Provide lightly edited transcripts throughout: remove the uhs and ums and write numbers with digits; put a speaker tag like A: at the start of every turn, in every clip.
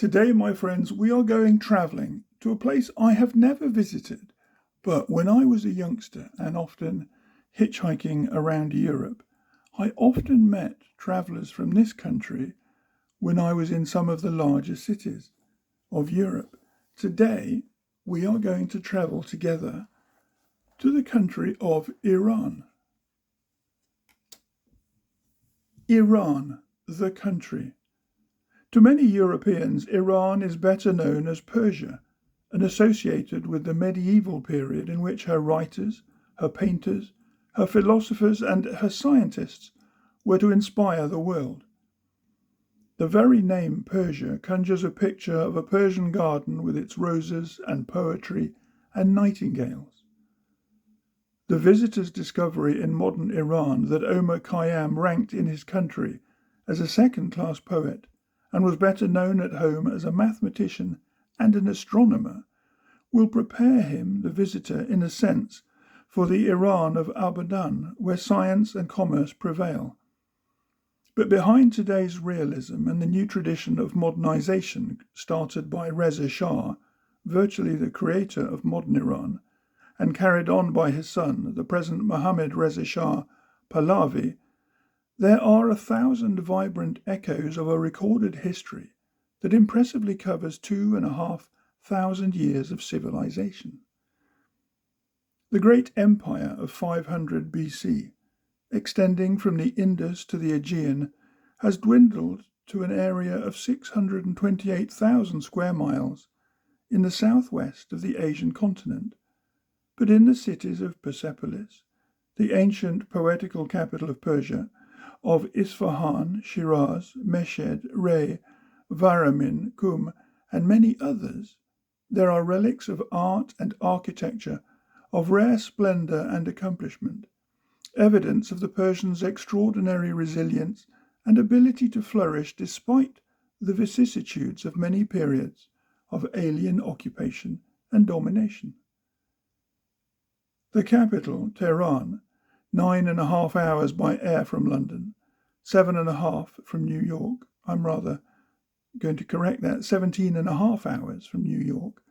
A: Today, my friends, we are going travelling to a place I have never visited, but when I was a youngster and often hitchhiking around Europe, I often met travellers from this country when I was in some of the larger cities of Europe. Today, we are going to travel together to the country of Iran. Iran, the country. To many Europeans, Iran is better known as Persia and associated with the medieval period in which her writers, her painters, her philosophers, and her scientists were to inspire the world. The very name Persia conjures a picture of a Persian garden with its roses and poetry and nightingales. The visitor's discovery in modern Iran that Omar Khayyam ranked in his country as a second-class poet and was better known at home as a mathematician and an astronomer will prepare him, the visitor, in a sense, for the Iran of Abadan, where science and commerce prevail. But behind today's realism and the new tradition of modernization started by Reza Shah, virtually the creator of modern Iran, and carried on by his son, the present Mohammad Reza Shah Pahlavi, there are 1,000 vibrant echoes of a recorded history that impressively covers 2,500 years of civilization. The great empire of 500 B.C., extending from the Indus to the Aegean, has dwindled to an area of 628,000 square miles in the southwest of the Asian continent. But in the cities of Persepolis, the ancient poetical capital of Persia, of Isfahan, Shiraz, Meshed, Rey, Varamin, Qum, and many others, there are relics of art and architecture of rare splendour and accomplishment, evidence of the Persians' extraordinary resilience and ability to flourish despite the vicissitudes of many periods of alien occupation and domination. The capital, Teheran, 9.5 hours by air from London, 7.5 from New York. I'm rather going to correct that, 17.5 hours from New York.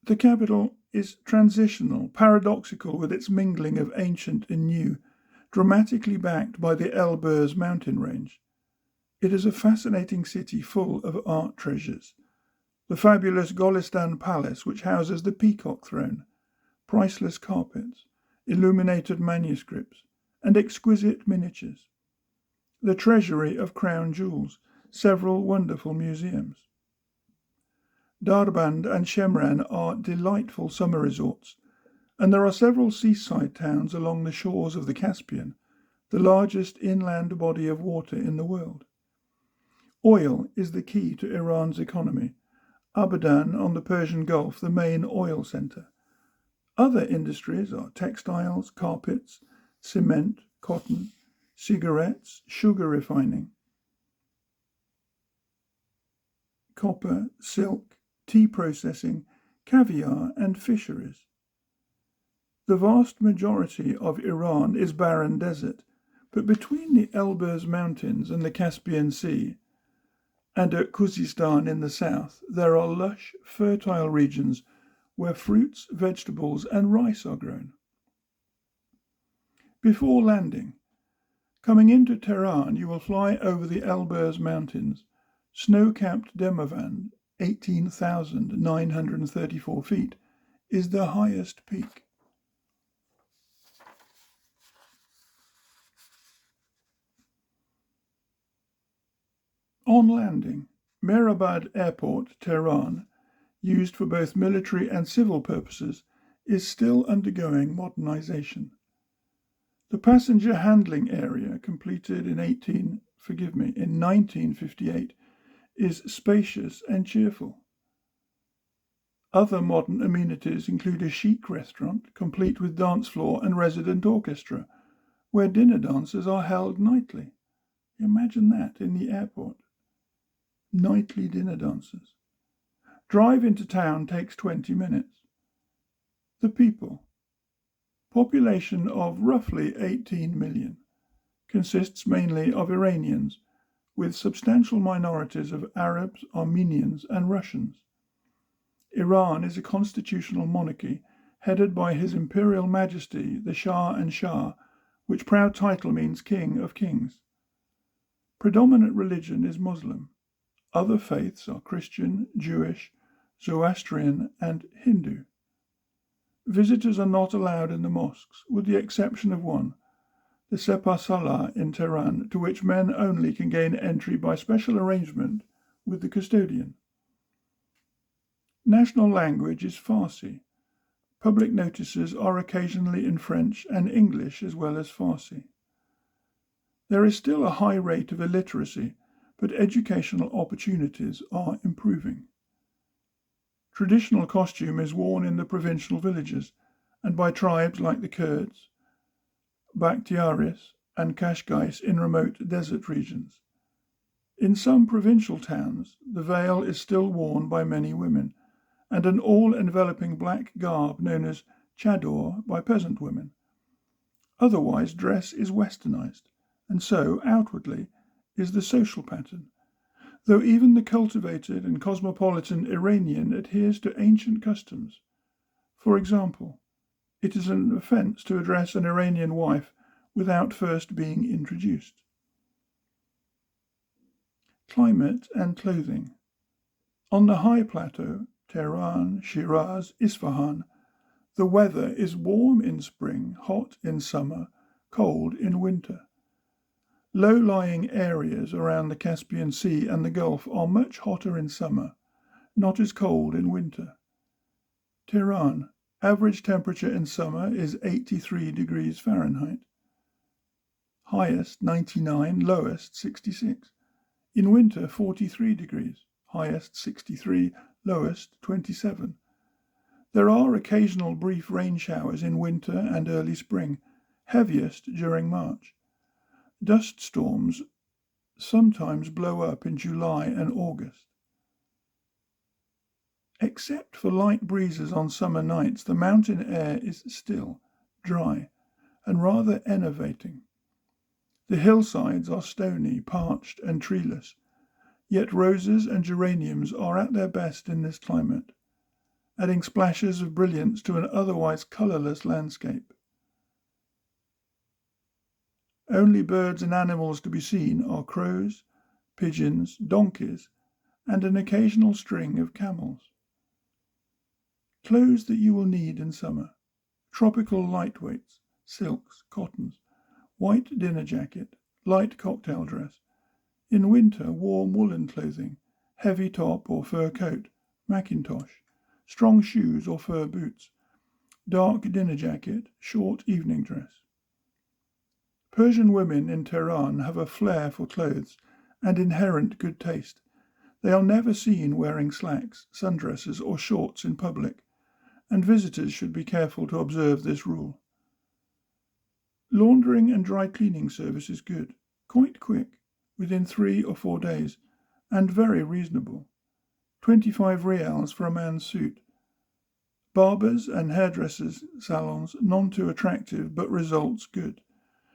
A: The capital is transitional, paradoxical with its mingling of ancient and new, dramatically backed by the Elburz mountain range. It is a fascinating city full of art treasures. The fabulous Golistan Palace, which houses the Peacock Throne, priceless carpets, illuminated manuscripts, and exquisite miniatures. The treasury of crown jewels, several wonderful museums. Darband and Shemran are delightful summer resorts, and there are several seaside towns along the shores of the Caspian, the largest inland body of water in the world. Oil is the key to Iran's economy. Abadan on the Persian Gulf, the main oil centre. Other industries are textiles, carpets, cement, cotton, cigarettes, sugar refining, copper, silk, tea processing, caviar, and fisheries. The vast majority of Iran is barren desert, but between the Elburz Mountains and the Caspian Sea, and at Khuzestan in the south, there are lush, fertile regions where fruits, vegetables, and rice are grown. Before landing, coming into Tehran, you will fly over the Elburz Mountains, snow-capped Demavand, 18,934 feet, is the highest peak. On landing, Mehrabad Airport, Tehran, used for both military and civil purposes, is still undergoing modernization. The passenger handling area, completed in 1958, is spacious and cheerful. Other modern amenities include a chic restaurant, complete with dance floor and resident orchestra, where dinner dances are held nightly. Imagine that in the airport. Nightly dinner dances. Drive into town takes 20 minutes. The people. Population of roughly 18 million. Consists mainly of Iranians, with substantial minorities of Arabs, Armenians, and Russians. Iran is a constitutional monarchy headed by His Imperial Majesty, the Shah and Shah, which proud title means King of Kings. Predominant religion is Muslim. Other faiths are Christian, Jewish, Zoroastrian, and Hindu. Visitors are not allowed in the mosques, with the exception of one, the Sepah Salah in Tehran, to which men only can gain entry by special arrangement with the custodian. National language is Farsi. Public notices are occasionally in French and English as well as Farsi. There is still a high rate of illiteracy, but educational opportunities are improving. Traditional costume is worn in the provincial villages and by tribes like the Kurds, bahktiaris, and Kashgais in remote desert regions. In some provincial towns, the veil is still worn by many women, and an all-enveloping black garb known as chador by peasant women. Otherwise, dress is westernized, and so, outwardly, is the social pattern, though even the cultivated and cosmopolitan Iranian adheres to ancient customs. For example, it is an offense to address an Iranian wife without first being introduced. Climate and clothing. On the high plateau, Teheran, Shiraz, Isfahan, the weather is warm in spring, hot in summer, cold in winter. Low-lying areas around the Caspian Sea and the Gulf are much hotter in summer, not as cold in winter. Tehran, average temperature in summer is 83 degrees Fahrenheit. Highest 99, lowest 66. In winter 43 degrees, highest 63, lowest 27. There are occasional brief rain showers in winter and early spring, heaviest during March. Dust storms sometimes blow up in July and August. Except for light breezes on summer nights, the mountain air is still, dry, and rather enervating. The hillsides are stony, parched, and treeless, yet roses and geraniums are at their best in this climate, adding splashes of brilliance to an otherwise colourless landscape. Only birds and animals to be seen are crows, pigeons, donkeys, and an occasional string of camels. Clothes that you will need in summer: tropical lightweights, silks, cottons, white dinner jacket, light cocktail dress. In winter, warm woolen clothing, heavy top or fur coat, mackintosh, strong shoes or fur boots, dark dinner jacket, short evening dress. Persian women in Tehran have a flair for clothes and inherent good taste. They are never seen wearing slacks, sundresses, or shorts in public, and visitors should be careful to observe this rule. Laundering and dry cleaning service is good, quite quick, within 3 or 4 days, and very reasonable. 25 rials for a man's suit. Barbers and hairdressers' salons none too attractive, but results good.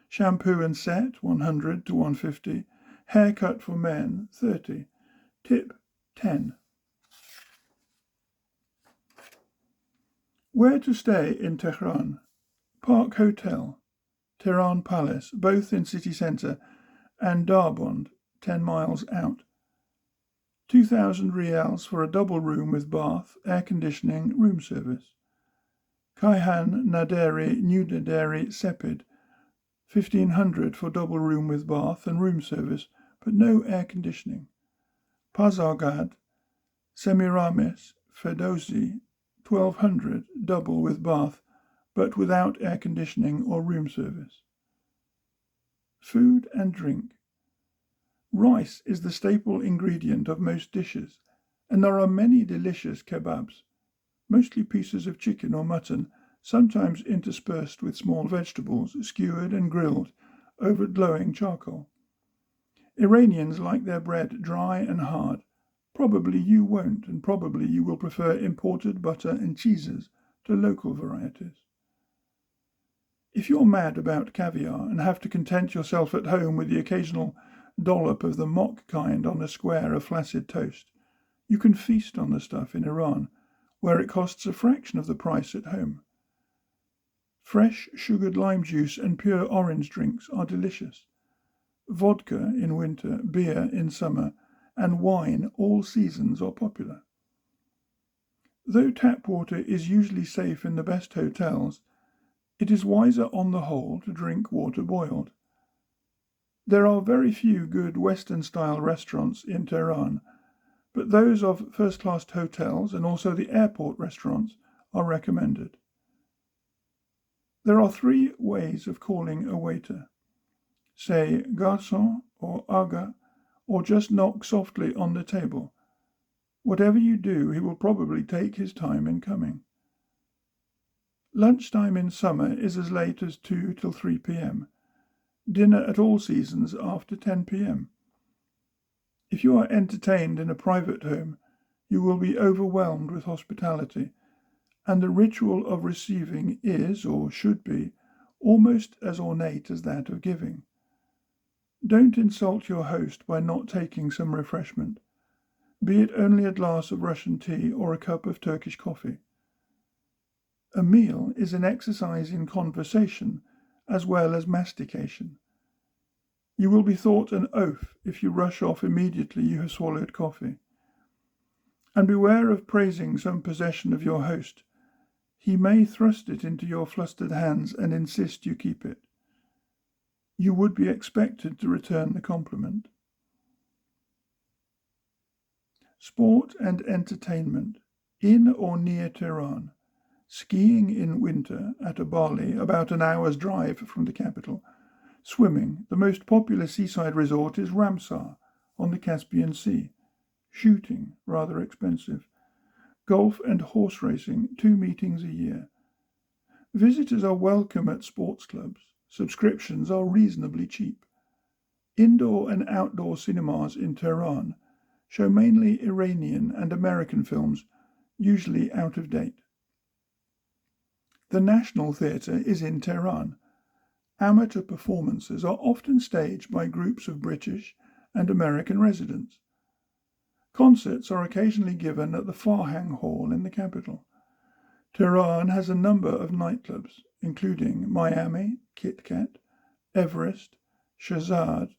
A: Shampoo and set, 100 to 150. Haircut for men, 30. Tip, 10. Where to stay in Tehran? Park Hotel, Tehran Palace, both in city centre, and Darband, 10 miles out. 2,000 rials for a double room with bath, air conditioning, room service. Kayhan Naderi New Naderi Sepid, 1,500 for double room with bath and room service, but no air conditioning. Pazargad, Semiramis, Ferdowsi, 1,200 double with bath, but without air conditioning or room service. Food and drink. Rice is the staple ingredient of most dishes, and there are many delicious kebabs, mostly pieces of chicken or mutton, sometimes interspersed with small vegetables, skewered and grilled over glowing charcoal. Iranians like their bread dry and hard. Probably you won't, and probably you will prefer imported butter and cheeses to local varieties. If you're mad about caviar and have to content yourself at home with the occasional dollop of the mock kind on a square of flaccid toast. You can feast on the stuff in Iran, where it costs a fraction of the price at home. Fresh sugared lime juice and pure orange drinks are delicious. Vodka in winter, beer in summer, and wine all seasons are popular. Though tap water is usually safe in the best hotels, it is wiser on the whole to drink water boiled. There are very few good Western-style restaurants in Teheran, but those of first-class hotels and also the airport restaurants are recommended. There are 3 ways of calling a waiter. Say garçon or aga, or just knock softly on the table. Whatever you do, he will probably take his time in coming. Lunchtime in summer is as late as 2 till 3 p.m. Dinner at all seasons after 10 p.m. If you are entertained in a private home, you will be overwhelmed with hospitality, and the ritual of receiving is, or should be, almost as ornate as that of giving. Don't insult your host by not taking some refreshment, be it only a glass of Russian tea or a cup of Turkish coffee. A meal is an exercise in conversation as well as mastication. You will be thought an oaf if you rush off immediately you have swallowed coffee. And beware of praising some possession of your host. He may thrust it into your flustered hands and insist you keep it. You would be expected to return the compliment. Sport and entertainment in or near Tehran. Skiing in winter at Bali, about an hour's drive from the capital. Swimming, the most popular seaside resort is Ramsar on the Caspian Sea. Shooting, rather expensive. Golf and horse racing, 2 meetings a year. Visitors are welcome at sports clubs. Subscriptions are reasonably cheap. Indoor and outdoor cinemas in Tehran show mainly Iranian and American films, usually out of date. The National Theatre is in Tehran. Amateur performances are often staged by groups of British and American residents. Concerts are occasionally given at the Farhang Hall in the capital. Tehran has a number of nightclubs, including Miami, Kit Kat, Everest, Shahzad,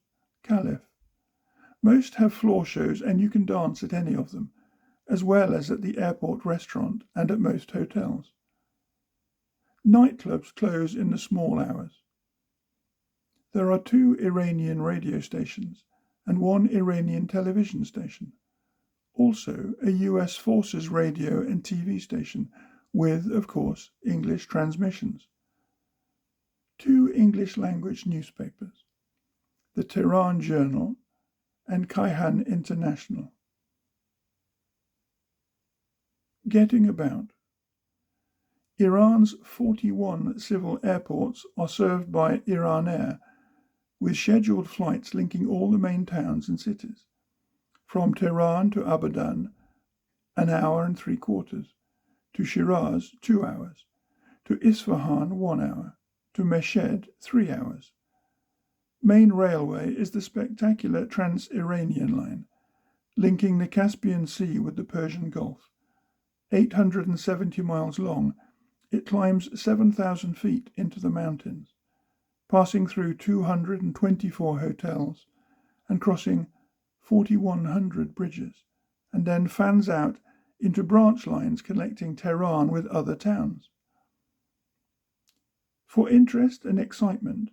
A: Caliph. Most have floor shows and you can dance at any of them, as well as at the airport restaurant and at most hotels. Nightclubs close in the small hours. There are 2 Iranian radio stations and 1 Iranian television station. Also, a U.S. Forces radio and TV station with, of course, English transmissions. 2 English-language newspapers, the Tehran Journal and Khayyam International. Getting about. Iran's 41 civil airports are served by Iran Air, with scheduled flights linking all the main towns and cities. From Tehran to Abadan, 1 hour and 3/4, to Shiraz, 2 hours, to Isfahan, 1 hour, to Meshed, 3 hours. Main railway is the spectacular trans-Iranian line, linking the Caspian Sea with the Persian Gulf. 870 miles long, it climbs 7,000 feet into the mountains, passing through 224 hotels and crossing 4,100 bridges, and then fans out into branch lines connecting Tehran with other towns. For interest and excitement,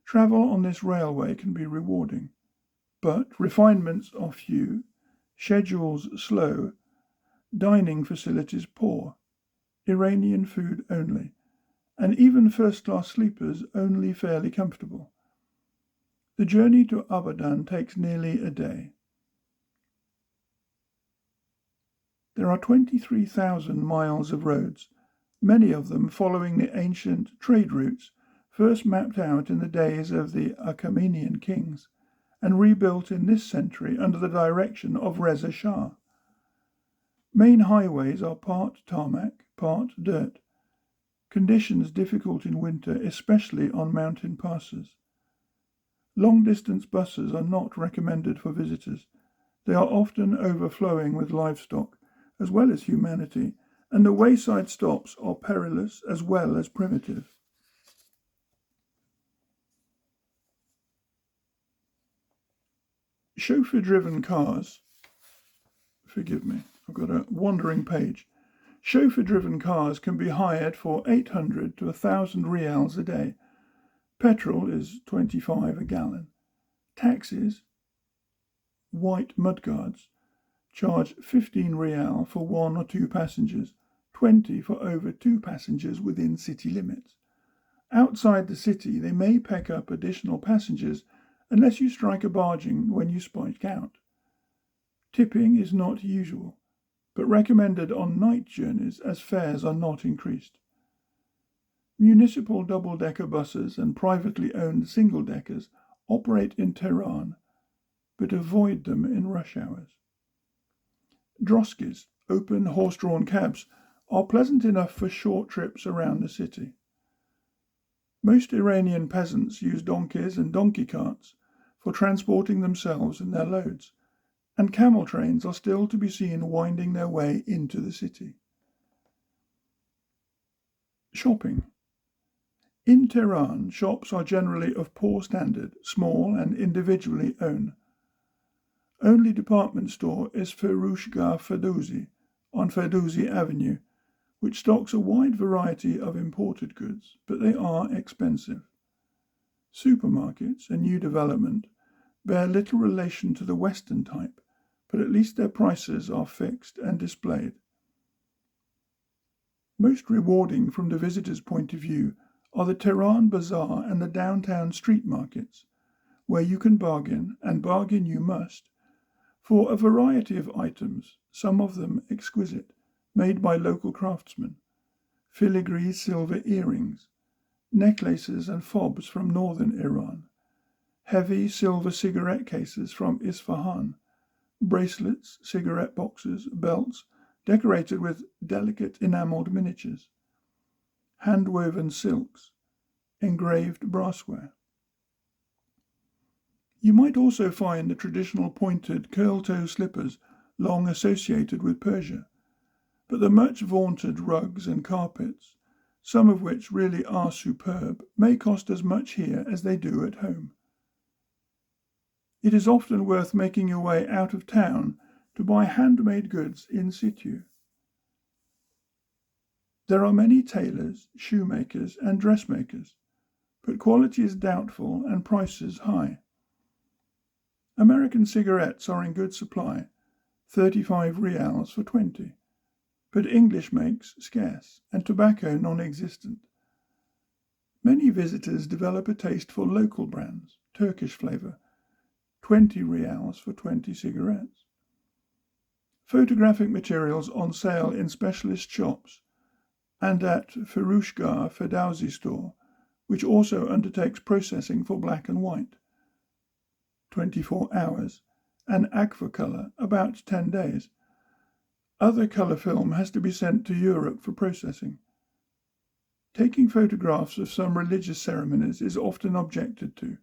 A: travel on this railway can be rewarding, but refinements are few, schedules slow, dining facilities poor, Iranian food only, and even first-class sleepers only fairly comfortable. The journey to Abadan takes nearly a day. There are 23,000 miles of roads, many of them following the ancient trade routes first mapped out in the days of the Achaemenian kings and rebuilt in this century under the direction of Reza Shah. Main highways are part tarmac, part dirt, conditions difficult in winter, especially on mountain passes. Long-distance buses are not recommended for visitors. They are often overflowing with livestock, as well as humanity, and the wayside stops are perilous as well as primitive. Chauffeur-driven cars, forgive me, I've got a wandering page. Chauffeur-driven cars can be hired for 800 to 1,000 rials a day. Petrol is 25 a gallon. Taxis, white mudguards, charge 15 rial for 1 or 2 passengers, 20 for over 2 passengers within city limits. Outside the city, they may pick up additional passengers unless you strike a bargain when you spike out. Tipping is not usual, but recommended on night journeys as fares are not increased. Municipal double-decker buses and privately owned single-deckers operate in Teheran, but avoid them in rush hours. Droskis, open horse-drawn cabs, are pleasant enough for short trips around the city. Most Iranian peasants use donkeys and donkey carts for transporting themselves and their loads, and camel trains are still to be seen winding their way into the city. Shopping. In Tehran, shops are generally of poor standard, small and individually owned. Only department store is Furushgah Ferdowsi on Ferdowsi Avenue, which stocks a wide variety of imported goods, but they are expensive. Supermarkets, a new development, bear little relation to the Western type, but at least their prices are fixed and displayed. Most rewarding from the visitor's point of view are the Tehran Bazaar and the downtown street markets, where you can bargain, and bargain you must, for a variety of items, some of them exquisite, made by local craftsmen, filigree silver earrings, necklaces and fobs from northern Iran, heavy silver cigarette cases from Isfahan, bracelets, cigarette boxes, belts, decorated with delicate enamelled miniatures, hand-woven silks, engraved brassware. You might also find the traditional pointed curl-toe slippers long associated with Persia, but the much vaunted rugs and carpets, some of which really are superb, may cost as much here as they do at home. It is often worth making your way out of town to buy handmade goods in situ. There are many tailors, shoemakers, and dressmakers, but quality is doubtful and prices high. American cigarettes are in good supply, 35 rials for 20, but English makes scarce and tobacco non-existent. Many visitors develop a taste for local brands, Turkish flavour, 20 rials for 20 cigarettes. Photographic materials on sale in specialist shops and at Furushgah Ferdowsi store, which also undertakes processing for black and white, 24 hours, and aquacolor, about 10 days. Other colour film has to be sent to Europe for processing. Taking photographs of some religious ceremonies is often objected to.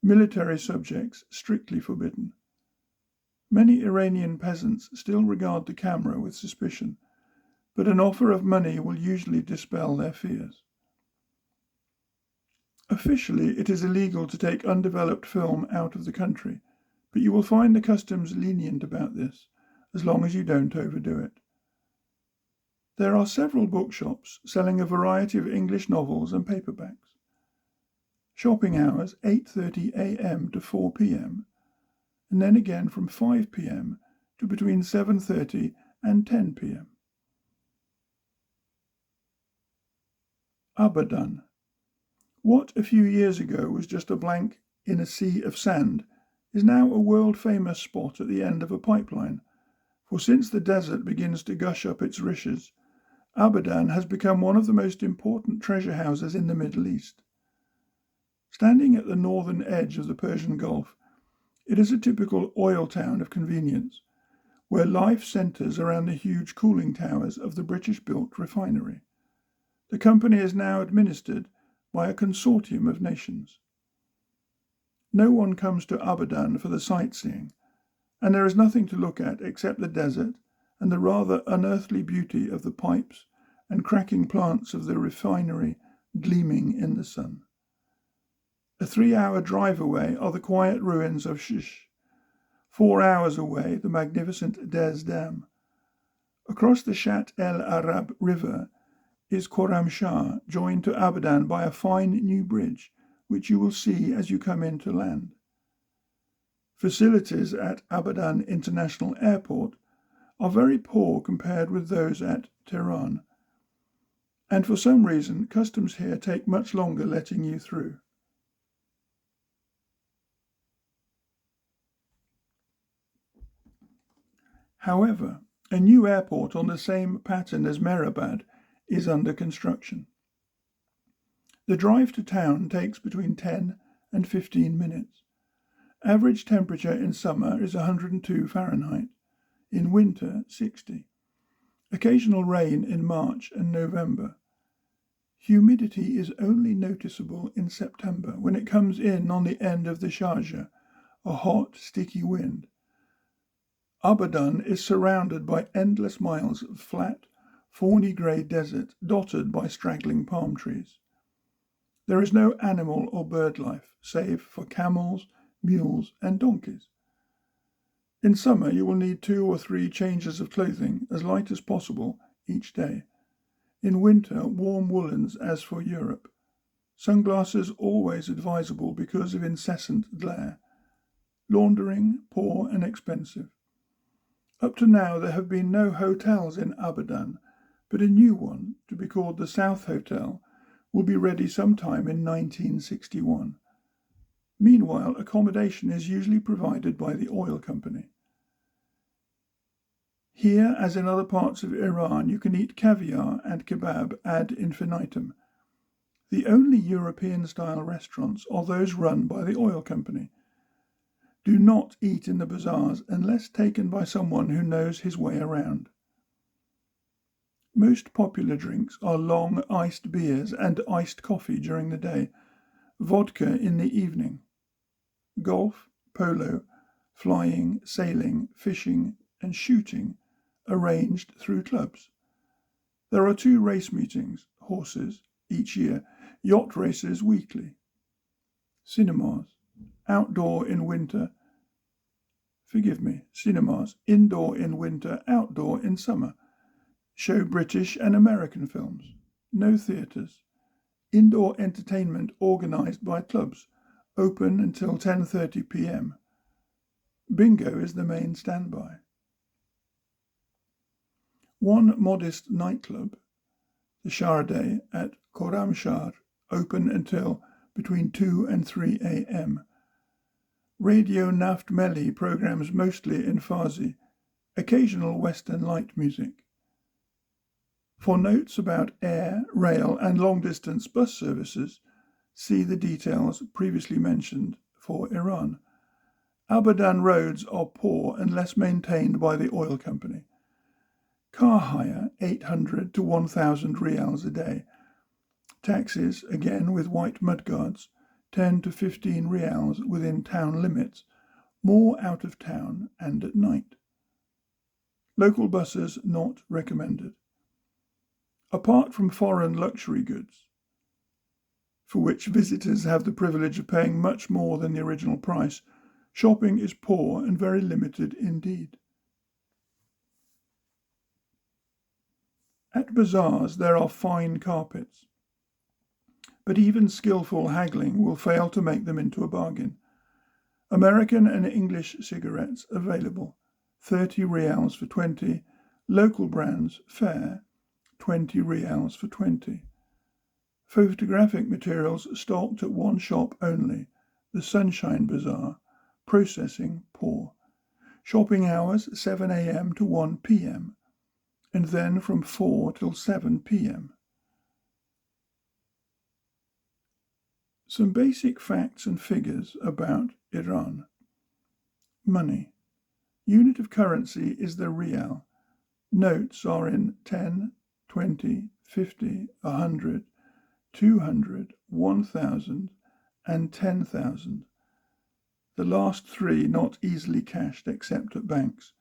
A: Military subjects strictly forbidden. Many Iranian peasants still regard the camera with suspicion, but an offer of money will usually dispel their fears. Officially, it is illegal to take undeveloped film out of the country, but you will find the customs lenient about this, as long as you don't overdo it. There are several bookshops selling a variety of English novels and paperbacks. Shopping hours 8:30 a.m. to 4 p.m, and then again from 5 p.m. to between 7:30 and 10 p.m. Abadan. What a few years ago was just a blank in a sea of sand is now a world-famous spot at the end of a pipeline, for since the desert begins to gush up its riches, Abadan has become one of the most important treasure houses in the Middle East. Standing at the northern edge of the Persian Gulf, it is a typical oil town of convenience, where life centres around the huge cooling towers of the British-built refinery. The company is now administered by a consortium of nations. No one comes to Abadan for the sightseeing, and there is nothing to look at except the desert and the rather unearthly beauty of the pipes and cracking plants of the refinery gleaming in the sun. A 3-hour drive away are the quiet ruins of Shish. 4 hours away, the magnificent Des Dam. Across the Shat el Arab River is khorramshahr, joined to Abadan by a fine new bridge, which you will see as you come into land. Facilities at Abadan International Airport are very poor compared with those at Teheran, and for some reason customs here take much longer letting you through. However, a new airport on the same pattern as Mehrabad is under construction. The drive to town takes between 10 and 15 minutes. Average temperature in summer is 102 Fahrenheit, in winter 60. Occasional rain in March and November. Humidity is only noticeable in September when it comes in on the end of the Sharjah, a hot, sticky wind. Abadan is surrounded by endless miles of flat, fawny grey desert dotted by straggling palm trees. There is no animal or bird life, save for camels, mules, and donkeys. In summer, you will need 2 or 3 changes of clothing, as light as possible, each day. In winter, warm woolens as for Europe. Sunglasses always advisable because of incessant glare. Laundering, poor and expensive. Up to now, there have been no hotels in Abadan, but a new one, to be called the South Hotel, will be ready sometime in 1961. Meanwhile, accommodation is usually provided by the oil company. Here, as in other parts of Iran, you can eat caviar and kebab ad infinitum. The only European-style restaurants are those run by the oil company. Do not eat in the bazaars unless taken by someone who knows his way around. Most popular drinks are long iced beers and iced coffee during the day, vodka in the evening. Golf, polo, flying, sailing, fishing, and shooting arranged through clubs. There are 2 race meetings, horses, each year, yacht races weekly. Cinemas, outdoor in winter. Cinemas, indoor in winter, outdoor in summer. Show British and American films. No theatres. Indoor entertainment organised by clubs, open until 10:30 p.m. Bingo is the main standby. One modest nightclub, the Shiraz at Khorramshahr, open until between 2 and 3 a.m. Radio Naft Melli programs mostly in Farsi, occasional Western light music. For notes about air, rail and long-distance bus services, see the details previously mentioned for Iran. Abadan roads are poor and less maintained by the oil company. Car hire 800 to 1,000 rials a day. Taxis, again with white mudguards, 10 to 15 rials within town limits, more out of town and at night. Local buses not recommended. Apart from foreign luxury goods, for which visitors have the privilege of paying much more than the original price, shopping is poor and very limited indeed. At bazaars there are fine carpets, but even skillful haggling will fail to make them into a bargain. American and English cigarettes available, 30 rials for 20, local brands fair, 20 rials for 20. Photographic materials stocked at one shop only, the Sunshine Bazaar, processing poor. Shopping hours 7 a.m. to 1 p.m. and then from 4 till 7 p.m. Some basic facts and figures about Iran. Money. Unit of currency is the rial. Notes are in 10, 20, 50, 100, 200, 1,000, and 10,000. the last three not easily cashed except at banks.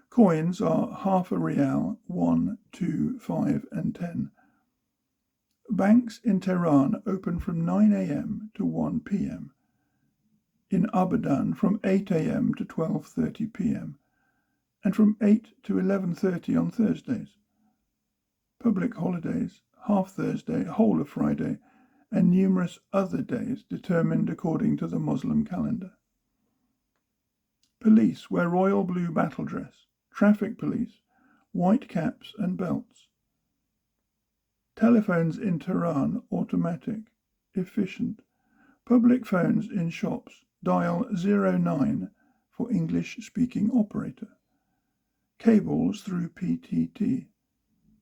A: Coins are half a rial, 1, 2, 5 and 10. Banks in Tehran open from 9 a.m. to 1 p.m. In Abadan from 8 a.m. to 12:30 p.m. and from 8 to 11:30 on Thursdays. Public holidays, half Thursday, whole of Friday, and numerous other days determined according to the Muslim calendar. Police wear royal blue battle dress, traffic police, white caps and belts. Telephones in Tehran automatic, efficient. Public phones in shops dial 09 for English-speaking operator. Cables through PTT.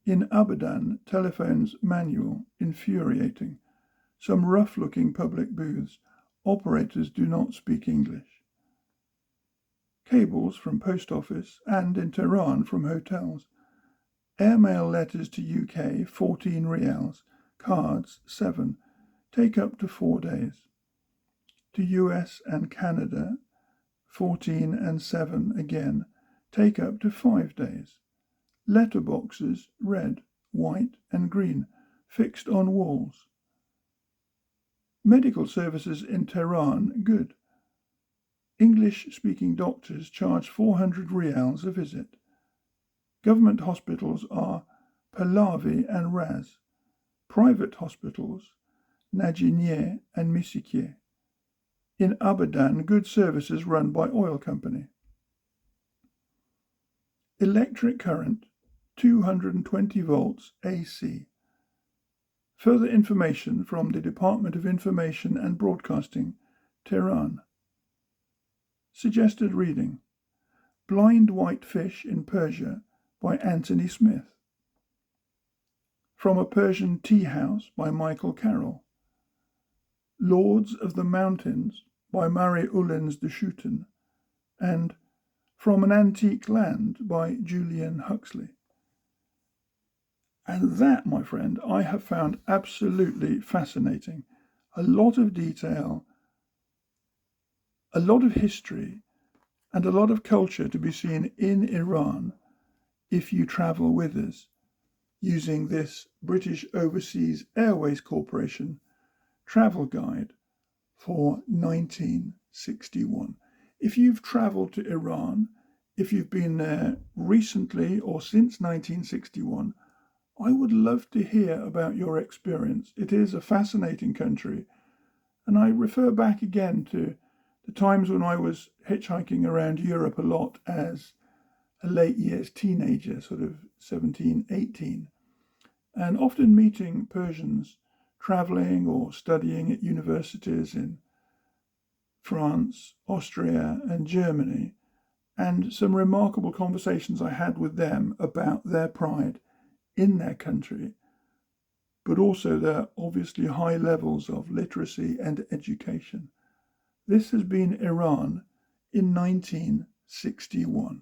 A: In Abadan, telephones manual, infuriating. Some rough-looking public booths. Operators do not speak English. Cables from post office and in Tehran from hotels. Airmail letters to UK, 14 rials. Cards, 7. Take up to 4 days. To US and Canada, 14 and 7 again. Take up to 5 days. Letterboxes, red, white and green, fixed on walls. Medical services in Tehran, good. English-speaking doctors charge 400 rials a visit. Government hospitals are pahlavi and raz. Private hospitals, Najinier and Misikier. In Abadan, good services run by oil company. Electric current, 220 volts AC. Further information from the Department of Information and Broadcasting, Tehran. Suggested reading: Blind White Fish in Persia by Anthony Smith. From a Persian Teahouse by Michael Carroll. Lords of the Mountains by Mary Ullens de Schooten. And From an Antique Land by Julian Huxley. And that, my friend, I have found absolutely fascinating. A lot of detail, a lot of history, and a lot of culture to be seen in Iran if you travel with us using this British Overseas Airways Corporation travel guide for 1961. If you've travelled to Iran, if you've been there recently or since 1961, I would love to hear about your experience. It is a fascinating country, and I refer back again to the times when I was hitchhiking around Europe a lot as a late years teenager, sort of 17, 18, and often meeting Persians travelling or studying at universities in France, Austria, and Germany, and some remarkable conversations I had with them about their pride in their country, but also their obviously high levels of literacy and education. This has been Iran in 1961.